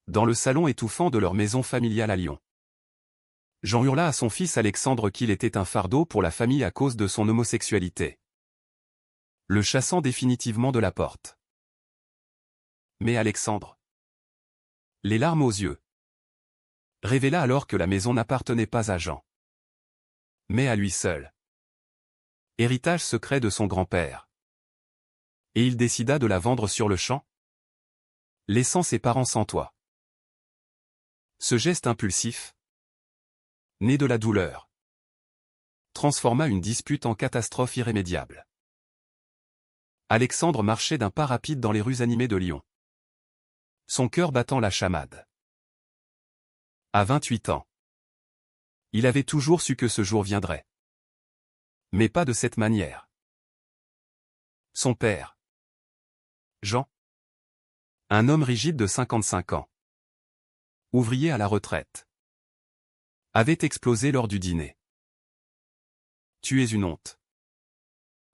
dans le salon étouffant de leur maison familiale à Lyon. Jean hurla à son fils Alexandre qu'il était un fardeau pour la famille à cause de son homosexualité, le chassant définitivement de la porte. Mais Alexandre, les larmes aux yeux, révéla alors que la maison n'appartenait pas à Jean, mais à lui seul. Héritage secret de son grand-père. Et il décida de la vendre sur le champ, laissant ses parents sans toit. Ce geste impulsif, né de la douleur, transforma une dispute en catastrophe irrémédiable. Alexandre marchait d'un pas rapide dans les rues animées de Lyon, son cœur battant la chamade. À 28 ans, il avait toujours su que ce jour viendrait. Mais pas de cette manière. Son père, Jean, un homme rigide de 55 ans, ouvrier à la retraite, avait explosé lors du dîner. « Tu es une honte.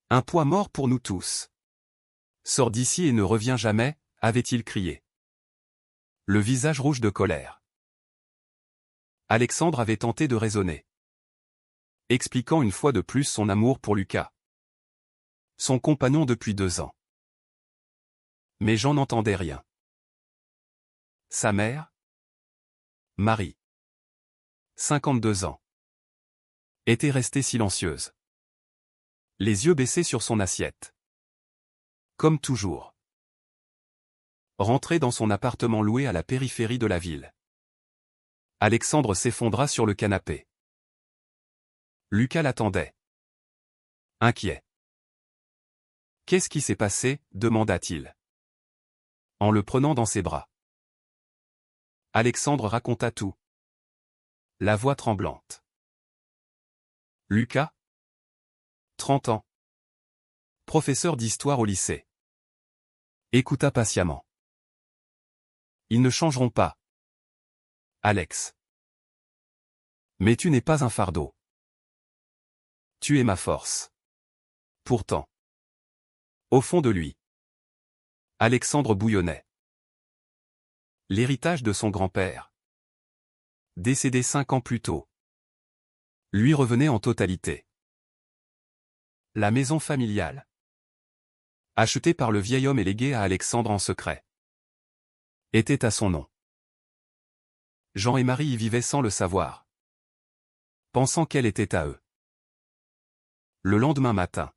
Un poids mort pour nous tous. Sors d'ici et ne reviens jamais », avait-il crié, le visage rouge de colère. Alexandre avait tenté de raisonner, expliquant une fois de plus son amour pour Lucas, son compagnon depuis 2 ans. Mais Jean n'entendait rien. Sa mère, Marie, 52 ans, était restée silencieuse, les yeux baissés sur son assiette. Comme toujours. Rentré dans son appartement loué à la périphérie de la ville, Alexandre s'effondra sur le canapé. Lucas l'attendait, inquiet. « Qu'est-ce qui s'est passé ?» demanda-t-il, en le prenant dans ses bras. Alexandre raconta tout, la voix tremblante. Lucas, 30 ans, professeur d'histoire au lycée, écouta patiemment. « Ils ne changeront pas, Alex. Mais tu n'es pas un fardeau. Tu es ma force. » Pourtant, au fond de lui, Alexandre bouillonnait. L'héritage de son grand-père, décédé 5 ans plus tôt, lui revenait en totalité. La maison familiale, achetée par le vieil homme et léguée à Alexandre en secret, était à son nom. Jean et Marie y vivaient sans le savoir, pensant qu'elle était à eux. Le lendemain matin,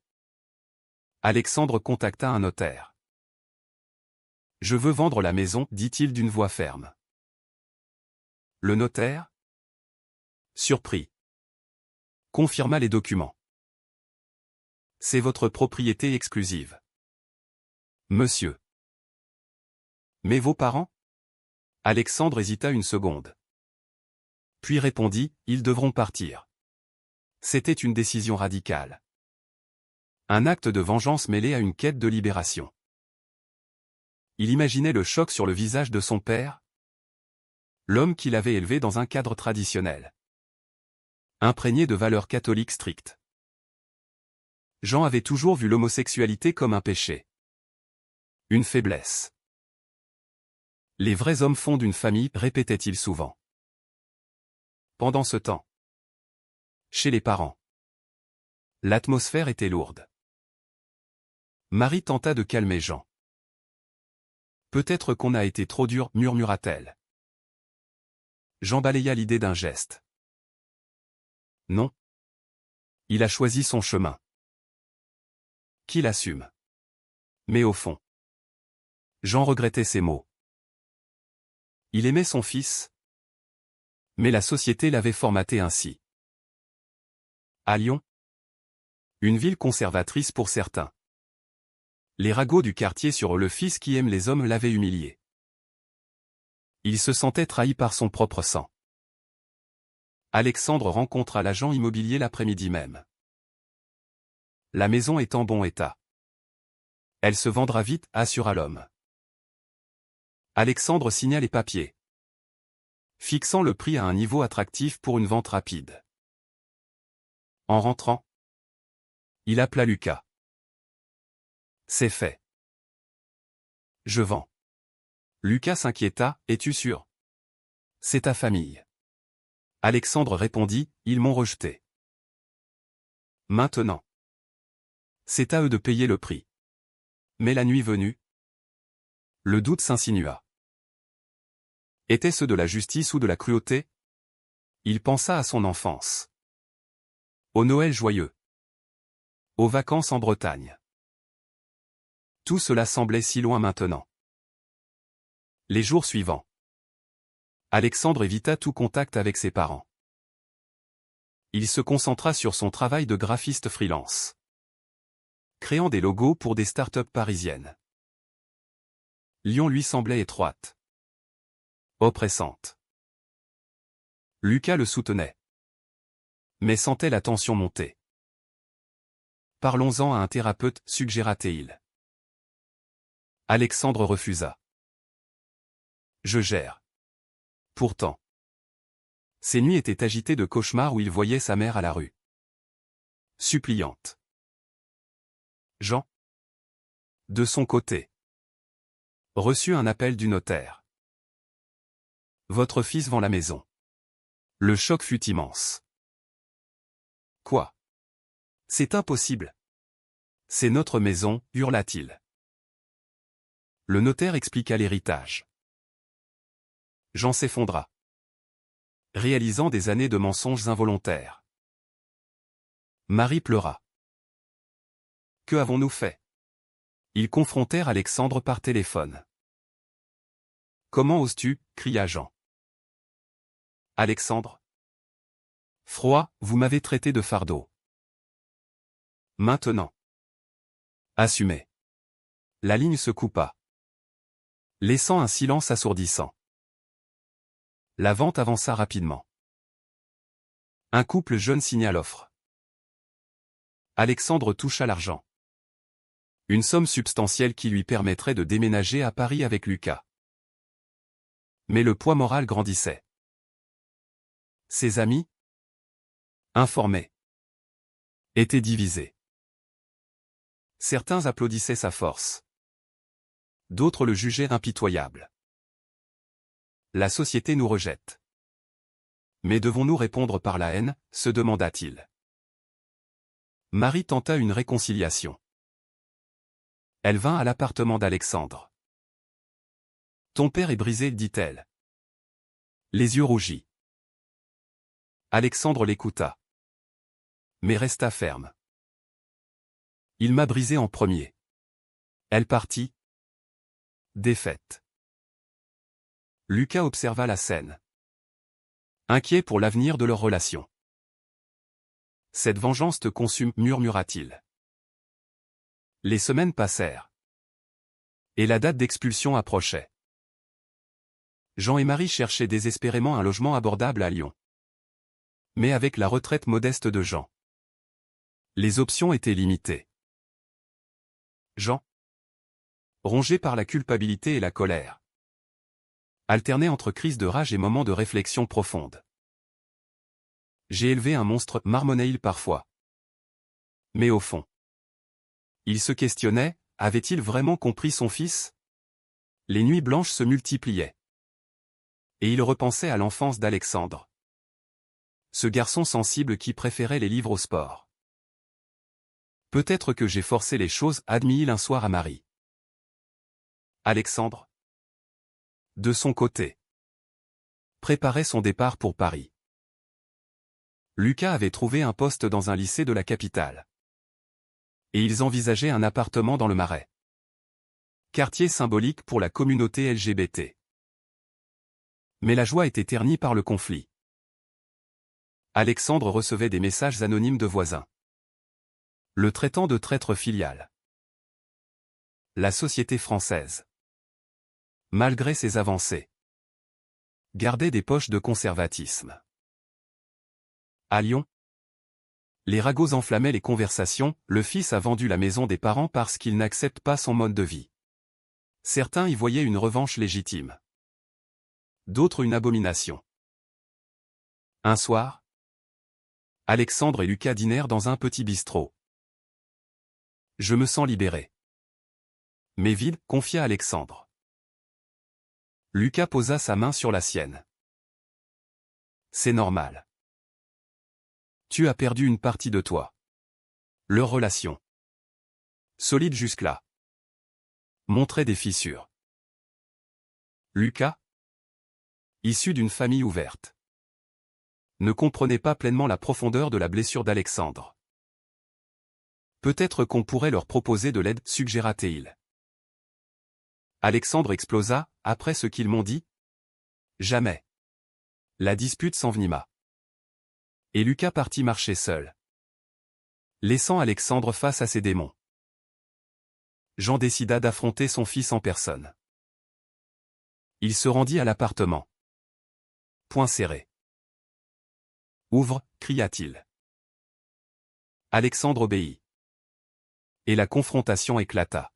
Alexandre contacta un notaire. « Je veux vendre la maison », dit-il d'une voix ferme. Le notaire, surpris, confirma les documents. « C'est votre propriété exclusive, monsieur. » « Mais vos parents ?» Alexandre hésita une seconde. Puis répondit, « Ils devront partir. » C'était une décision radicale. Un acte de vengeance mêlé à une quête de libération. Il imaginait le choc sur le visage de son père, l'homme qu'il avait élevé dans un cadre traditionnel, imprégné de valeurs catholiques strictes. Jean avait toujours vu l'homosexualité comme un péché, une faiblesse. Les vrais hommes fondent une famille, répétait-il souvent. Pendant ce temps, chez les parents, l'atmosphère était lourde. Marie tenta de calmer Jean. « Peut-être qu'on a été trop dur, » murmura-t-elle. Jean balaya l'idée d'un geste. Non. Il a choisi son chemin. Qu'il assume. Mais au fond, Jean regrettait ses mots. Il aimait son fils, mais la société l'avait formaté ainsi. À Lyon, une ville conservatrice pour certains, les ragots du quartier sur le fils qui aime les hommes l'avaient humilié. Il se sentait trahi par son propre sang. Alexandre rencontra l'agent immobilier l'après-midi même. La maison est en bon état. Elle se vendra vite, assura l'homme. Alexandre signa les papiers, fixant le prix à un niveau attractif pour une vente rapide. En rentrant, il appela Lucas. « C'est fait. Je vends. » Lucas s'inquiéta, « Es-tu sûr? C'est ta famille. » Alexandre répondit, « Ils m'ont rejeté. Maintenant. C'est à eux de payer le prix. » Mais la nuit venue, le doute s'insinua. Était-ce de la justice ou de la cruauté? Il pensa à son enfance. Au Noël joyeux. Aux vacances en Bretagne. Tout cela semblait si loin maintenant. Les jours suivants, Alexandre évita tout contact avec ses parents. Il se concentra sur son travail de graphiste freelance, créant des logos pour des startups parisiennes. Lyon lui semblait étroite, oppressante. Lucas le soutenait, mais sentait la tension monter. Parlons-en à un thérapeute, suggéra-t-il. Alexandre refusa. Je gère. Pourtant, ses nuits étaient agitées de cauchemars où il voyait sa mère à la rue, suppliante. Jean, de son côté, reçut un appel du notaire. Votre fils vend la maison. Le choc fut immense. Quoi? C'est impossible. C'est notre maison, hurla-t-il. Le notaire expliqua l'héritage. Jean s'effondra, réalisant des années de mensonges involontaires. Marie pleura. Que avons-nous fait? Ils confrontèrent Alexandre par téléphone. Comment oses-tu? Cria Jean. Alexandre. Froid, vous m'avez traité de fardeau. Maintenant. Assumez. La ligne se coupa, laissant un silence assourdissant. La vente avança rapidement. Un couple jeune signa l'offre. Alexandre toucha l'argent. Une somme substantielle qui lui permettrait de déménager à Paris avec Lucas. Mais le poids moral grandissait. Ses amis, informés, étaient divisés. Certains applaudissaient sa force. D'autres le jugeaient impitoyable. La société nous rejette. Mais devons-nous répondre par la haine, se demanda-t-il. Marie tenta une réconciliation. Elle vint à l'appartement d'Alexandre. Ton père est brisé, dit-elle, les yeux rougis. Alexandre l'écouta, mais resta ferme. Il m'a brisé en premier. Elle partit, défaite. Lucas observa la scène, inquiet pour l'avenir de leur relation. Cette vengeance te consume, murmura-t-il. Les semaines passèrent, et la date d'expulsion approchait. Jean et Marie cherchaient désespérément un logement abordable à Lyon. Mais avec la retraite modeste de Jean, les options étaient limitées. Jean, rongé par la culpabilité et la colère, alternait entre crises de rage et moments de réflexion profonde. J'ai élevé un monstre, marmonnait-il parfois. Mais au fond, il se questionnait, avait-il vraiment compris son fils? Les nuits blanches se multipliaient. Et il repensait à l'enfance d'Alexandre. Ce garçon sensible qui préférait les livres au sport. Peut-être que j'ai forcé les choses, admit-il un soir à Marie. Alexandre, de son côté, préparait son départ pour Paris. Lucas avait trouvé un poste dans un lycée de la capitale. Et ils envisageaient un appartement dans le Marais. Quartier symbolique pour la communauté LGBT. Mais la joie était ternie par le conflit. Alexandre recevait des messages anonymes de voisins, le traitant de traître filial. La société française, malgré ses avancées, gardait des poches de conservatisme. À Lyon, les ragots enflammaient les conversations, le fils a vendu la maison des parents parce qu'il n'accepte pas son mode de vie. Certains y voyaient une revanche légitime. D'autres une abomination. Un soir, Alexandre et Lucas dînèrent dans un petit bistrot. Je me sens libéré. Mais vide, confia Alexandre. Lucas posa sa main sur la sienne. C'est normal. Tu as perdu une partie de toi. Leur relation, solide jusque-là, montrait des fissures. Lucas, issu d'une famille ouverte, ne comprenait pas pleinement la profondeur de la blessure d'Alexandre. Peut-être qu'on pourrait leur proposer de l'aide, suggéra-t-il. Alexandre explosa, après ce qu'ils m'ont dit. Jamais. La dispute s'envenima. Et Lucas partit marcher seul, laissant Alexandre face à ses démons. Jean décida d'affronter son fils en personne. Il se rendit à l'appartement. Poing serré. Ouvre, cria-t-il. Alexandre obéit. Et la confrontation éclata.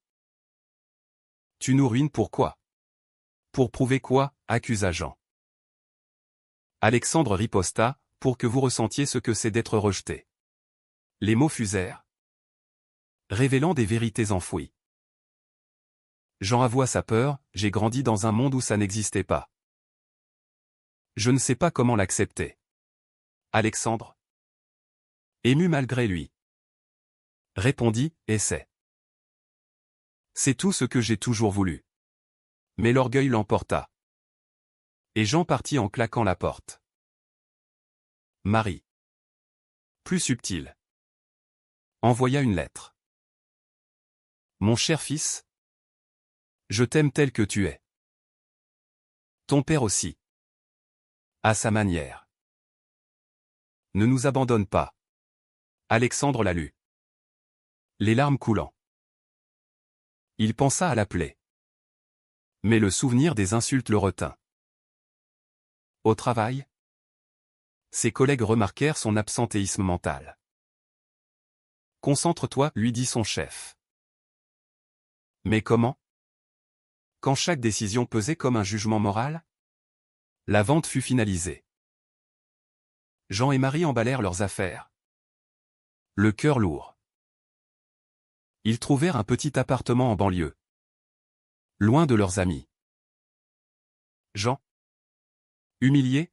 Tu nous ruines pourquoi? Pour prouver quoi? Accusa Jean. Alexandre riposta, pour que vous ressentiez ce que c'est d'être rejeté. Les mots fusèrent, révélant des vérités enfouies. Jean avoua sa peur, j'ai grandi dans un monde où ça n'existait pas. Je ne sais pas comment l'accepter. Alexandre, ému malgré lui, répondit, essaie. C'est tout ce que j'ai toujours voulu. Mais l'orgueil l'emporta. Et Jean partit en claquant la porte. Marie, plus subtile, envoya une lettre. Mon cher fils, je t'aime tel que tu es. Ton père aussi. À sa manière. Ne nous abandonne pas. Alexandre la lut. Les larmes coulant. Il pensa à l'appeler. Mais le souvenir des insultes le retint. Au travail, ses collègues remarquèrent son absentéisme mental. Concentre-toi, lui dit son chef. Mais comment? Quand chaque décision pesait comme un jugement moral? La vente fut finalisée. Jean et Marie emballèrent leurs affaires, le cœur lourd. Ils trouvèrent un petit appartement en banlieue, loin de leurs amis. Jean, humilié,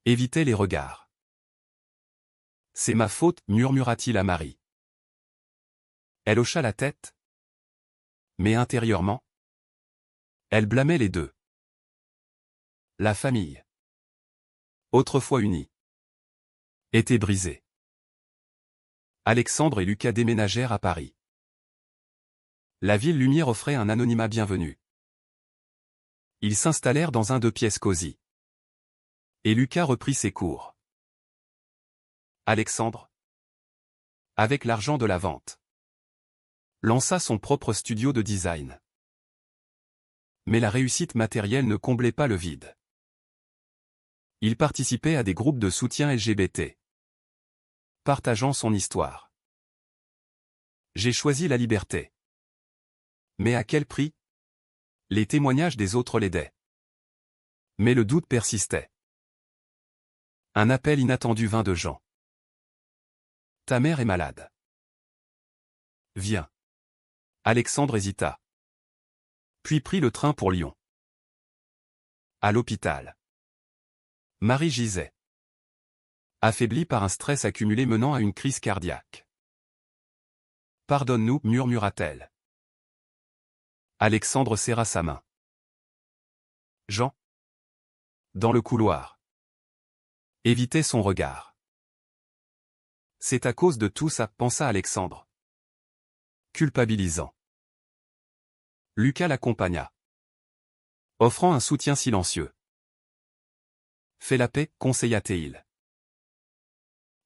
évitait les regards. C'est ma faute, murmura-t-il à Marie. Elle hocha la tête. Mais intérieurement, elle blâmait les deux. La famille, autrefois unie, était brisée. Alexandre et Lucas déménagèrent à Paris. La ville lumière offrait un anonymat bienvenu. Ils s'installèrent dans un 2 pièces cosy. Et Lucas reprit ses cours. Alexandre, avec l'argent de la vente, lança son propre studio de design. Mais la réussite matérielle ne comblait pas le vide. Il participait à des groupes de soutien LGBT, partageant son histoire. J'ai choisi la liberté. Mais à quel prix? Les témoignages des autres l'aidaient. Mais le doute persistait. Un appel inattendu vint de Jean. Ta mère est malade. Viens. Alexandre hésita. Puis prit le train pour Lyon. À l'hôpital, Marie gisait, affaiblie par un stress accumulé menant à une crise cardiaque. Pardonne-nous, murmura-t-elle. Alexandre serra sa main. Jean, dans le couloir, évitait son regard. C'est à cause de tout ça, pensa Alexandre, culpabilisant. Lucas l'accompagna, offrant un soutien silencieux. Fais la paix, conseilla-t-il.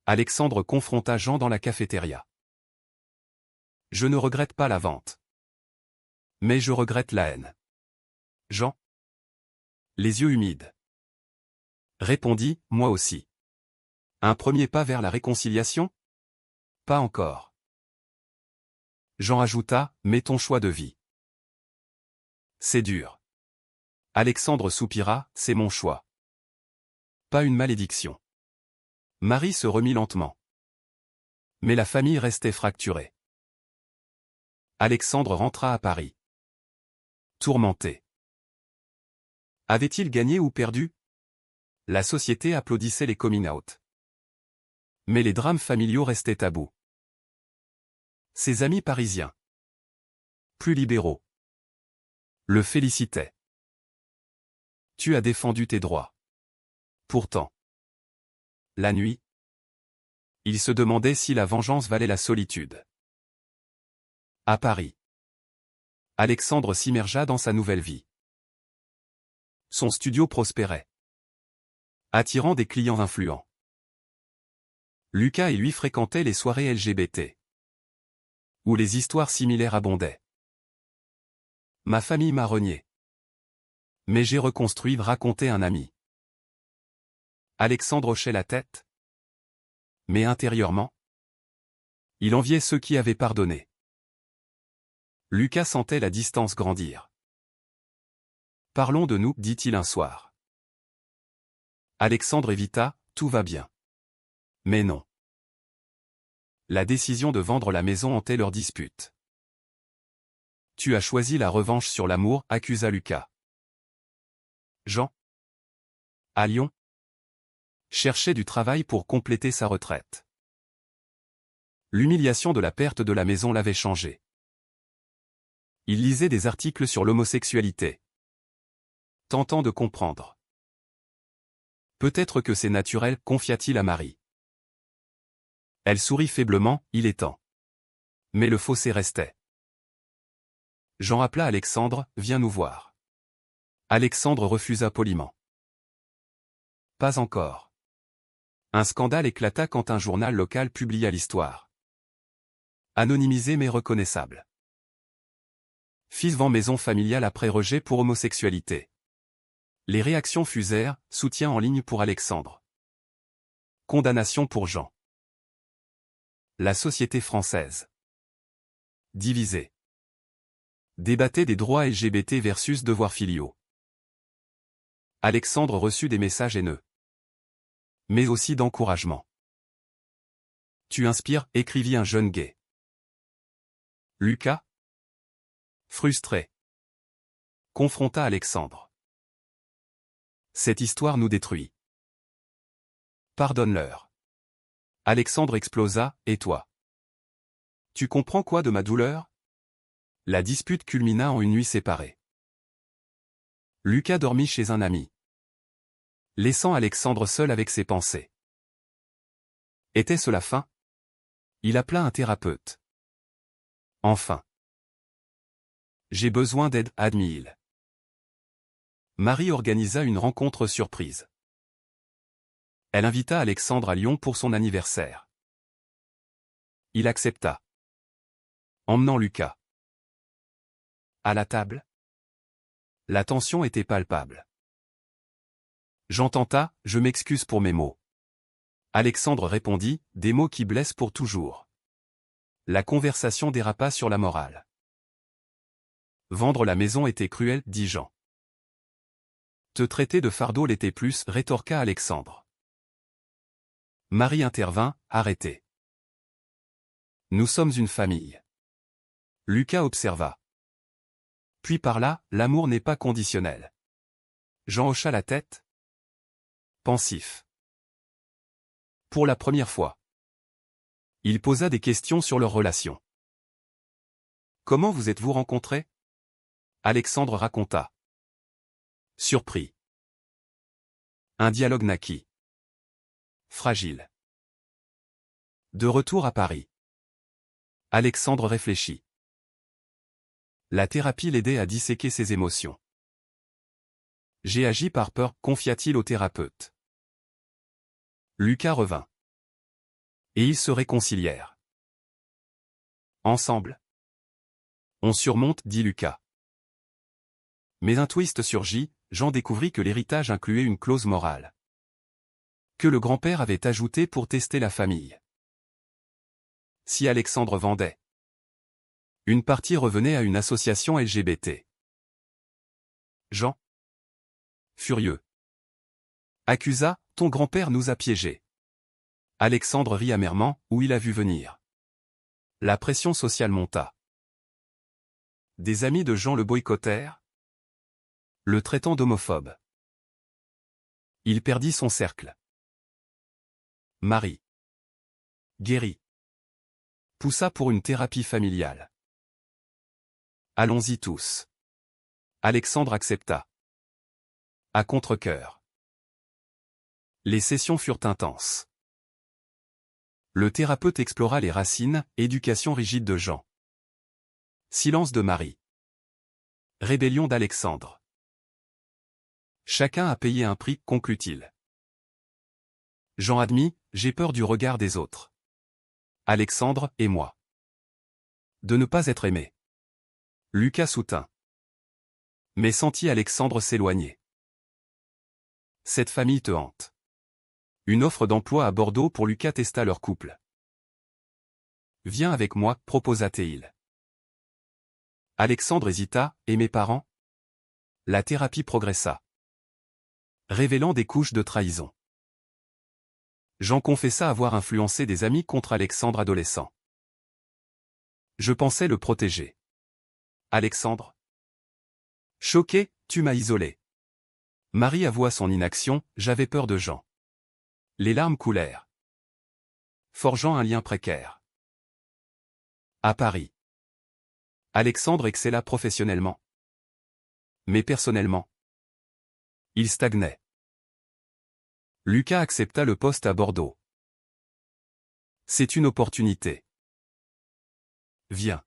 Alexandre confronta Jean dans la cafétéria. Je ne regrette pas la vente. Mais je regrette la haine. Jean, les yeux humides, répondit, moi aussi. Un premier pas vers la réconciliation? Pas encore. Jean ajouta, mais ton choix de vie. C'est dur. Alexandre soupira, c'est mon choix. Pas une malédiction. Marie se remit lentement. Mais la famille restait fracturée. Alexandre rentra à Paris, tourmenté. Avait-il gagné ou perdu? La société applaudissait les coming out. Mais les drames familiaux restaient tabous. Ses amis parisiens, plus libéraux, le félicitaient. Tu as défendu tes droits. Pourtant, la nuit, il se demandait si la vengeance valait la solitude. À Paris, Alexandre s'immergea dans sa nouvelle vie. Son studio prospérait, attirant des clients influents. Lucas et lui fréquentaient les soirées LGBT, où les histoires similaires abondaient. Ma famille m'a renié. Mais j'ai reconstruit, racontait un ami. Alexandre hochait la tête. Mais intérieurement, il enviait ceux qui avaient pardonné. Lucas sentait la distance grandir. Parlons de nous, dit-il un soir. Alexandre évita, tout va bien. Mais non. La décision de vendre la maison hantait leur dispute. Tu as choisi la revanche sur l'amour, accusa Lucas. Jean, à Lyon, cherchait du travail pour compléter sa retraite. L'humiliation de la perte de la maison l'avait changé. Il lisait des articles sur l'homosexualité, tentant de comprendre. Peut-être que c'est naturel, confia-t-il à Marie. Elle sourit faiblement, il est temps. Mais le fossé restait. Jean appela Alexandre, viens nous voir. Alexandre refusa poliment. Pas encore. Un scandale éclata quand un journal local publia l'histoire. Anonymisé mais reconnaissable. Fils vend maison familiale après rejet pour homosexualité. Les réactions fusèrent, soutien en ligne pour Alexandre. Condamnation pour Jean. La société française. Divisée. Débattait des droits LGBT versus devoirs filiaux. Alexandre reçut des messages haineux. Mais aussi d'encouragement. Tu inspires, écrivit un jeune gay. Lucas, frustré, confronta Alexandre. Cette histoire nous détruit. Pardonne-leur. Alexandre explosa, et toi? Tu comprends quoi de ma douleur? La dispute culmina en une nuit séparée. Lucas dormit chez un ami, laissant Alexandre seul avec ses pensées. Était-ce la fin? Il appela un thérapeute. Enfin. J'ai besoin d'aide, admit-il. Marie organisa une rencontre surprise. Elle invita Alexandre à Lyon pour son anniversaire. Il accepta, emmenant Lucas. À la table, la tension était palpable. Jean tenta, je m'excuse pour mes mots. Alexandre répondit, des mots qui blessent pour toujours. La conversation dérapa sur la morale. Vendre la maison était cruel, dit Jean. Te traiter de fardeau l'était plus, rétorqua Alexandre. Marie intervint, arrêtez. Nous sommes une famille. Lucas observa. Puis par là, l'amour n'est pas conditionnel. Jean hocha la tête. Pensif. Pour la première fois. Il posa des questions sur leur relation. Comment vous êtes-vous rencontrés? Alexandre raconta. Surpris. Un dialogue naquit. Fragile. De retour à Paris. Alexandre réfléchit. La thérapie l'aidait à disséquer ses émotions. J'ai agi par peur, confia-t-il au thérapeute. Lucas revint. Et ils se réconcilièrent. Ensemble. On surmonte, dit Lucas. Mais un twist surgit, Jean découvrit que l'héritage incluait une clause morale. Que le grand-père avait ajoutée pour tester la famille. Si Alexandre vendait, une partie revenait à une association LGBT. Jean, furieux, accusa, ton grand-père nous a piégés. Alexandre rit amèrement, où il a vu venir. La pression sociale monta. Des amis de Jean le boycottèrent, le traitant d'homophobe. Il perdit son cercle. Marie, guérie, poussa pour une thérapie familiale. Allons-y tous. Alexandre accepta. À contre-cœur. Les sessions furent intenses. Le thérapeute explora les racines, éducation rigide de Jean. Silence de Marie. Rébellion d'Alexandre. Chacun a payé un prix, conclut-il. Jean admit, j'ai peur du regard des autres. Alexandre, et moi. De ne pas être aimé. Lucas soutint. Mais sentit Alexandre s'éloigner. Cette famille te hante. Une offre d'emploi à Bordeaux pour Lucas testa leur couple. Viens avec moi, proposa Théil. Alexandre hésita, et mes parents? La thérapie progressa. Révélant des couches de trahison. Jean confessa avoir influencé des amis contre Alexandre adolescent. Je pensais le protéger. Alexandre? Choqué, tu m'as isolé. Marie avoua son inaction, j'avais peur de Jean. Les larmes coulèrent. Forgeant un lien précaire. À Paris. Alexandre excella professionnellement. Mais personnellement. Il stagnait. Lucas accepta le poste à Bordeaux. C'est une opportunité. Viens.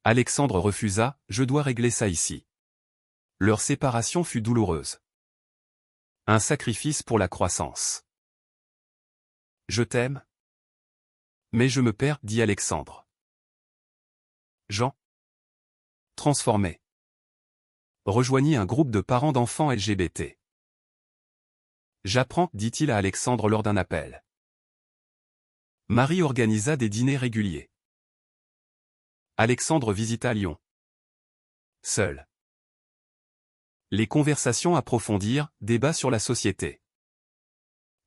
Alexandre refusa, je dois régler ça ici. Leur séparation fut douloureuse. Un sacrifice pour la croissance. Je t'aime. Mais je me perds, dit Alexandre. Jean. Transformé. Rejoignit un groupe de parents d'enfants LGBT. J'apprends, dit-il à Alexandre lors d'un appel. Marie organisa des dîners réguliers. Alexandre visita Lyon. Seul. Les conversations approfondirent, débat sur la société.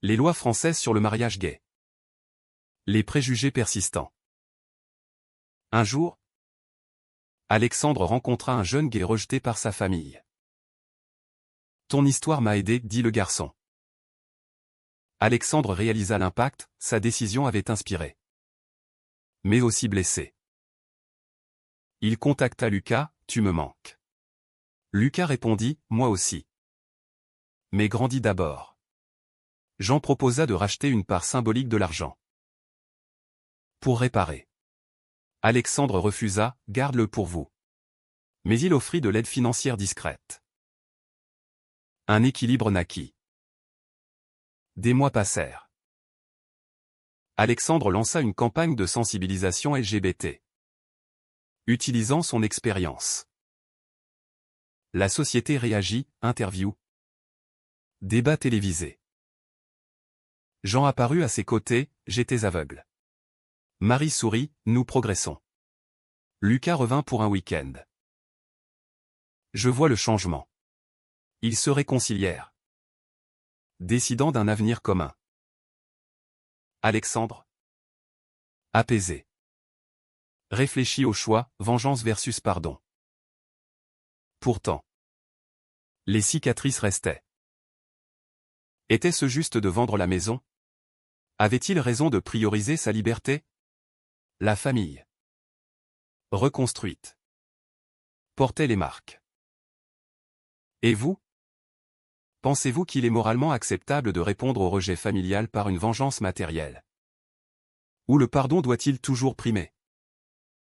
Les lois françaises sur le mariage gay. Les préjugés persistants. Un jour, Alexandre rencontra un jeune gay rejeté par sa famille. Ton histoire m'a aidé, dit le garçon. Alexandre réalisa l'impact, sa décision avait inspiré. Mais aussi blessé. Il contacta Lucas, tu me manques. Lucas répondit, moi aussi. Mais grandis d'abord. Jean proposa de racheter une part symbolique de l'argent. Pour réparer. Alexandre refusa, garde-le pour vous. Mais il offrit de l'aide financière discrète. Un équilibre naquit. Des mois passèrent. Alexandre lança une campagne de sensibilisation LGBT. Utilisant son expérience. La société réagit, interview. Débat télévisé. Jean apparut à ses côtés, j'étais aveugle. Marie sourit, nous progressons. Lucas revint pour un week-end. Je vois le changement. Ils se réconcilièrent. Décidant d'un avenir commun. Alexandre. Apaisé. Réfléchit au choix, vengeance versus pardon. Pourtant. Les cicatrices restaient. Était-ce juste de vendre la maison? Avait-il raison de prioriser sa liberté? La famille. Reconstruite. Portait les marques. Et vous? Pensez-vous qu'il est moralement acceptable de répondre au rejet familial par une vengeance matérielle? Ou le pardon doit-il toujours primer?